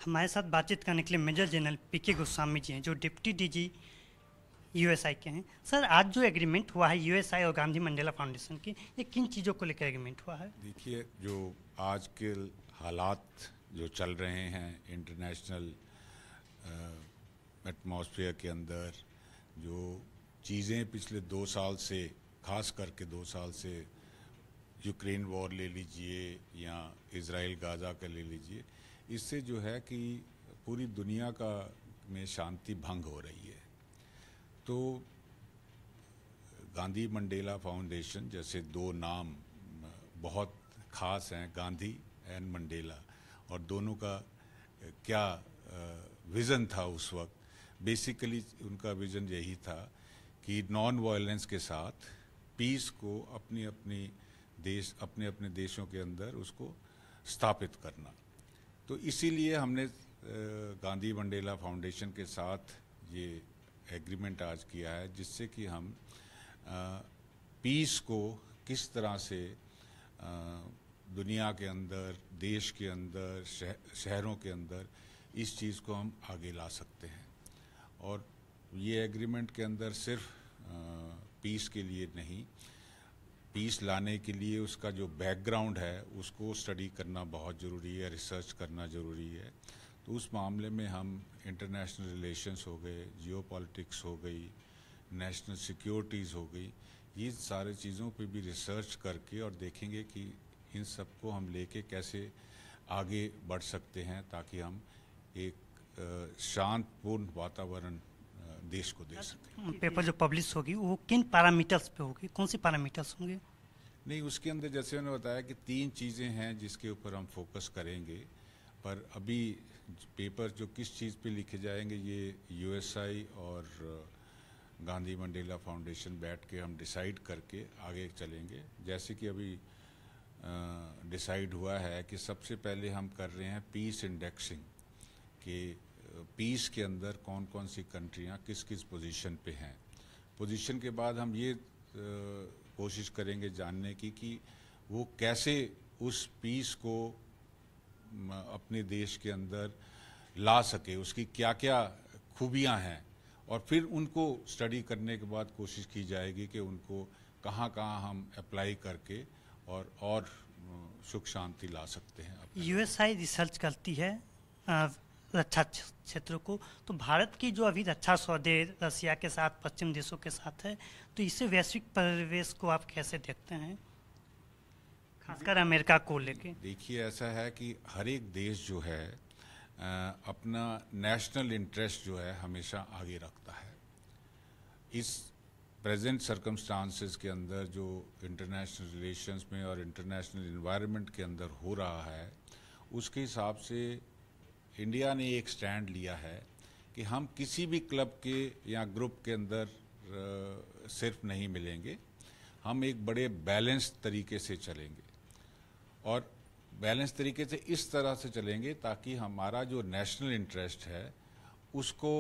हमारे साथ बातचीत करने के लिए मेजर जनरल पीके गोस्वामी जी हैं, जो डिप्टी डीजी यूएसआई के हैं। सर, आज जो एग्रीमेंट हुआ है यूएसआई और गांधी मंडेला फाउंडेशन की, ये किन चीज़ों को लेकर एग्रीमेंट हुआ है? देखिए, जो आज के हालात जो चल रहे हैं इंटरनेशनल एटमॉस्फेयर के अंदर, जो चीज़ें पिछले 2 साल से, खास करके 2 साल से, यूक्रेन वॉर ले लीजिए या इज़राइल गाज़ा का ले लीजिए, इससे जो है कि पूरी दुनिया का में शांति भंग हो रही है। तो गांधी मंडेला फाउंडेशन जैसे दो नाम बहुत ख़ास हैं, गांधी एंड मंडेला, और दोनों का क्या विज़न था उस वक्त। बेसिकली उनका विज़न यही था कि नॉन वायलेंस के साथ पीस को अपने अपने देशों के अंदर उसको स्थापित करना। तो इसीलिए हमने गांधी मंडेला फाउंडेशन के साथ ये एग्रीमेंट आज किया है, जिससे कि हम पीस को किस तरह से दुनिया के अंदर, देश के अंदर, शहरों के अंदर इस चीज़ को हम आगे ला सकते हैं। और ये एग्रीमेंट के अंदर सिर्फ पीस के लिए नहीं, पीस लाने के लिए उसका जो बैकग्राउंड है उसको स्टडी करना बहुत ज़रूरी है, रिसर्च करना ज़रूरी है। तो उस मामले में हम इंटरनेशनल रिलेशंस हो गए, जियोपॉलिटिक्स हो गई, नेशनल सिक्योरिटीज़ हो गई, ये सारे चीज़ों पे भी रिसर्च करके और देखेंगे कि इन सबको हम लेके कैसे आगे बढ़ सकते हैं, ताकि हम एक शांतपूर्ण वातावरण देश को दे सकें। पेपर जो पब्लिश होगी वो किन पैरामीटर्स पे होगी, कौन सी पैरामीटर्स होंगे? नहीं, उसके अंदर जैसे मैंने बताया कि 3 चीज़ें हैं जिसके ऊपर हम फोकस करेंगे, पर अभी पेपर जो किस चीज़ पे लिखे जाएंगे ये यूएसआई और गांधी मंडेला फाउंडेशन बैठ के हम डिसाइड करके आगे चलेंगे। जैसे कि अभी डिसाइड हुआ है कि सबसे पहले हम कर रहे हैं पीस इंडेक्सिंग, कि पीस के अंदर कौन कौन सी कंट्रियां किस किस पोजीशन पे हैं। पोजीशन के बाद हम ये कोशिश करेंगे जानने की कि वो कैसे उस पीस को अपने देश के अंदर ला सके, उसकी क्या क्या खूबियां हैं, और फिर उनको स्टडी करने के बाद कोशिश की जाएगी कि उनको कहाँ कहाँ हम अप्लाई करके और सुख शांति ला सकते हैं। यूएसआई रिसर्च करती है रक्षा क्षेत्र को, तो भारत की जो अभी रक्षा सौदे रसिया के साथ, पश्चिम देशों के साथ है, तो इससे वैश्विक परिवेश को आप कैसे देखते हैं, खासकर अमेरिका को लेके? देखिए, ऐसा है कि हर एक देश जो है अपना नेशनल इंटरेस्ट जो है हमेशा आगे रखता है। इस प्रेजेंट सर्कमस्टांसेस के अंदर जो इंटरनेशनल रिलेशंस में और इंटरनेशनल एनवायरनमेंट के अंदर हो रहा है, उसके हिसाब से इंडिया ने एक स्टैंड लिया है कि हम किसी भी क्लब के या ग्रुप के अंदर सिर्फ नहीं मिलेंगे, हम एक बड़े बैलेंस तरीके से चलेंगे, और बैलेंस तरीके से इस तरह से चलेंगे ताकि हमारा जो नेशनल इंटरेस्ट है उसको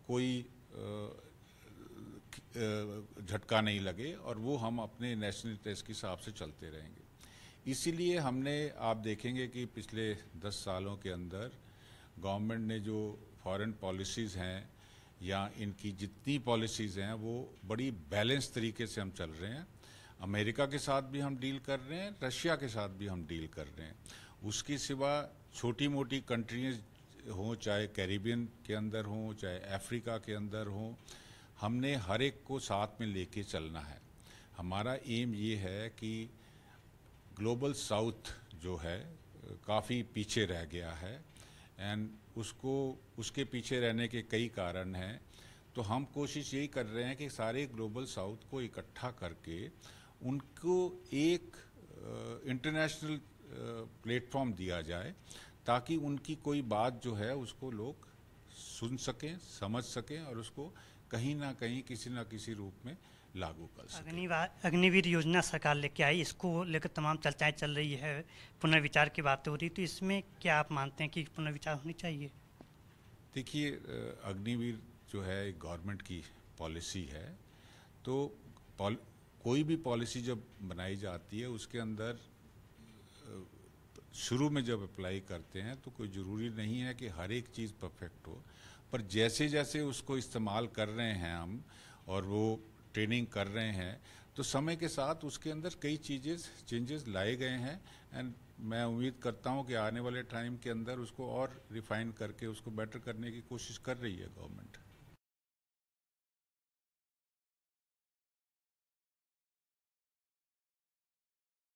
कोई झटका नहीं लगे, और वो हम अपने नेशनल इंटरेस्ट के हिसाब से चलते रहेंगे। इसीलिए हमने, आप देखेंगे कि पिछले 10 सालों के अंदर गवर्नमेंट ने जो फॉरेन पॉलिसीज़ हैं या इनकी जितनी पॉलिसीज़ हैं वो बड़ी बैलेंस तरीके से हम चल रहे हैं। अमेरिका के साथ भी हम डील कर रहे हैं, रशिया के साथ भी हम डील कर रहे हैं। उसके सिवा छोटी मोटी कंट्रीज हों, चाहे कैरिबियन के अंदर हों, चाहे अफ्रीका के अंदर हों, हमने हर एक को साथ में लेके चलना है। हमारा एम ये है कि ग्लोबल साउथ जो है काफ़ी पीछे रह गया है, एंड उसके पीछे रहने के कई कारण हैं। तो हम कोशिश यही कर रहे हैं कि सारे ग्लोबल साउथ को इकट्ठा करके उनको एक इंटरनेशनल प्लेटफॉर्म दिया जाए, ताकि उनकी कोई बात जो है उसको लोग सुन सकें, समझ सकें, और उसको कहीं ना कहीं किसी ना किसी रूप में लागू कर सकें। अग्निवीर योजना सरकार लेके आई, इसको लेकर तमाम चर्चाएं चल रही है, पुनर्विचार की बातें हो रही, तो इसमें क्या आप मानते हैं कि पुनर्विचार होनी चाहिए? देखिए, अग्निवीर जो है एक गवर्नमेंट की पॉलिसी है, तो कोई भी पॉलिसी जब बनाई जाती है उसके अंदर शुरू में जब अप्लाई करते हैं तो कोई ज़रूरी नहीं है कि हर एक चीज़ परफेक्ट हो, पर जैसे जैसे उसको इस्तेमाल कर रहे हैं हम और वो ट्रेनिंग कर रहे हैं तो समय के साथ उसके अंदर कई चेंजेस लाए गए हैं। एंड मैं उम्मीद करता हूं कि आने वाले टाइम के अंदर उसको और रिफाइन करके उसको बेटर करने की कोशिश कर रही है गवर्नमेंट।